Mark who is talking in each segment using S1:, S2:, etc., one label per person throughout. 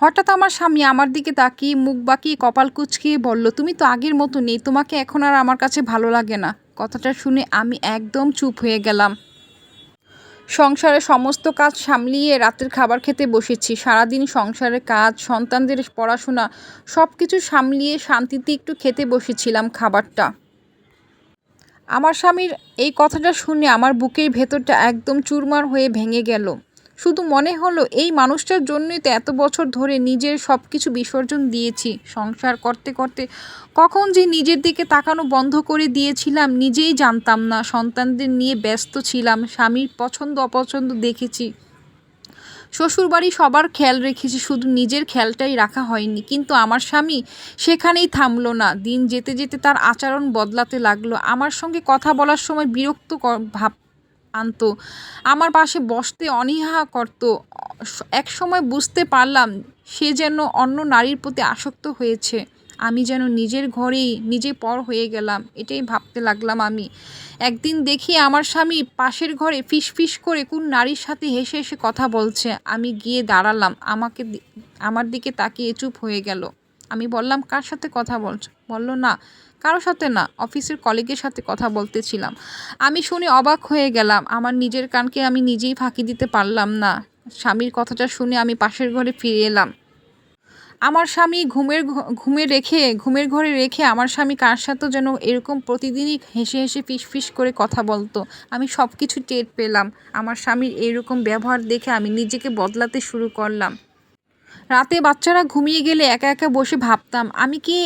S1: হঠাৎ আমার স্বামী আমার দিকে তাকিয়ে মুখ বাঁকিয়ে কপাল কুঁচকিয়ে বলল, তুমি তো আগের মতো নেই, তোমাকে এখন আর আমার কাছে ভালো লাগে না। কথাটা শুনে আমি একদম চুপ হয়ে গেলাম। সংসারের সমস্ত কাজ সামলিয়ে রাতের খাবার খেতে বসেছি। সারাদিন সংসারের কাজ, সন্তানদের পড়াশোনা সব কিছু সামলিয়ে শান্তিতে একটু খেতে বসেছিলাম খাবারটা। আমার স্বামীর এই কথাটা শুনে আমার বুকের ভেতরটা একদম চুরমার হয়ে ভেঙে গেল। শুধু মনে হলো এই মানুষটার জন্যই তো এত বছর ধরে নিজের সব কিছু বিসর্জন দিয়েছি। সংসার করতে করতে কখন যে নিজের দিকে তাকানো বন্ধ করে দিয়েছিলাম নিজেই জানতাম না। সন্তানদের নিয়ে ব্যস্ত ছিলাম, স্বামীর পছন্দ অপছন্দ দেখেছি, শ্বশুরবাড়ি সবার খেয়াল রেখেছি, শুধু নিজের খেয়ালটাই রাখা হয়নি। কিন্তু আমার স্বামী সেখানেই থামলো না। দিন যেতে যেতে তার আচরণ বদলাতে লাগলো। আমার সঙ্গে কথা বলার সময় বিরক্ত ভাব আনতো, আমার পাশে বসতে অনীহা করত। এক সময় বুঝতে পারলাম সে যেন অন্য নারীর প্রতি আসক্ত হয়েছে। আমি যেন নিজের ঘরেই নিজে পর হয়ে গেলাম, এটাই ভাবতে লাগলাম আমি। একদিন দেখি আমার স্বামী পাশের ঘরে ফিসফিস করে কোন নারীর সাথে হেসে হেসে কথা বলছে। আমি গিয়ে দাঁড়ালাম, আমার দিকে তাকিয়ে চুপ হয়ে গেল। আমি বললাম, কার সাথে কথা বলছো? বলল, না কারোর সাথে না, অফিসের কলিগের সাথে কথা বলতেছিলাম। আমি শুনে অবাক হয়ে গেলাম। আমার নিজের কানকে আমি নিজেই ফাঁকি দিতে পারলাম না। স্বামীর কথাটা শুনে আমি পাশের ঘরে ফিরে এলাম। আমার স্বামী ঘুমের ঘরে রেখে আমার স্বামী কার সাথেও যেন এরকম প্রতিদিনই হেসে হেসে ফিসফিস করে কথা বলতো। আমি সব কিছু টের পেলাম। আমার স্বামীর এরকম ব্যবহার দেখে আমি নিজেকে বদলাতে শুরু করলাম। রাতে বাচ্চারা ঘুমিয়ে গেলে একা একা বসে ভাবতাম, আমি কি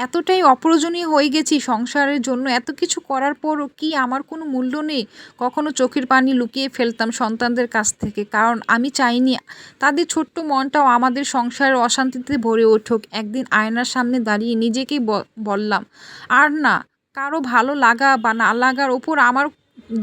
S1: এতটাই অপ্রয়োজনীয় হয়ে গেছি? সংসারের জন্য এত কিছু করার পরও কি আমার কোনো মূল্য নেই? কখনো চোখের পানি লুকিয়ে ফেলতাম সন্তানদের কাছ থেকে, কারণ আমি চাইনি তাদের ছোট্ট মনটাও আমাদের সংসারের অশান্তিতে ভরে উঠুক। একদিন আয়নার সামনে দাঁড়িয়ে নিজেকেই বললাম, আর না, কারো ভালো লাগা বা না লাগার ওপর আমার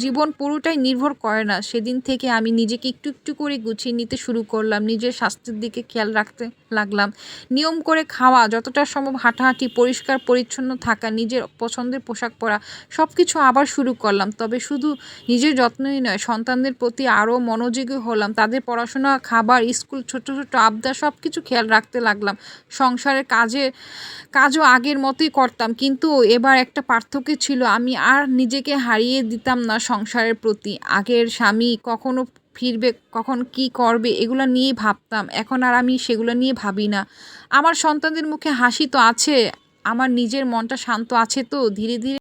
S1: জীবন পুরোটাই নির্ভর করে না। সেদিন থেকে আমি নিজেকে একটু একটু করে গুছিয়ে নিতে শুরু করলাম, নিজের স্বাস্থ্যের দিকে খেয়াল রাখতে লাগলাম। নিয়ম করে খাওয়া, যতটা সম্ভব হাঁটাহাঁটি, পরিষ্কার পরিচ্ছন্ন থাকা, নিজের পছন্দের পোশাক পরা, সব কিছু আবার শুরু করলাম। তবে শুধু নিজের যত্নই নয়, সন্তানদের প্রতি আরও মনোযোগী হলাম। তাদের পড়াশোনা, খাবার, স্কুল, ছোট ছোট আবদার সব কিছু খেয়াল রাখতে লাগলাম। সংসারের কাজও আগের মতোই করতাম, কিন্তু এবার একটা পার্থক্য ছিল, আমি আর নিজেকে হারিয়ে দিতাম না সংসারের প্রতি। আগের স্বামী কখনো ফিরবে, কখন কি করবে, এগুলো নিয়েই ভাবতাম। এখন আর আমি সেগুলো নিয়ে ভাবি না। আমার সন্তানদের মুখে হাসি তো আছে, আমার নিজের মনটা শান্ত আছে তো। ধীরে ধীরে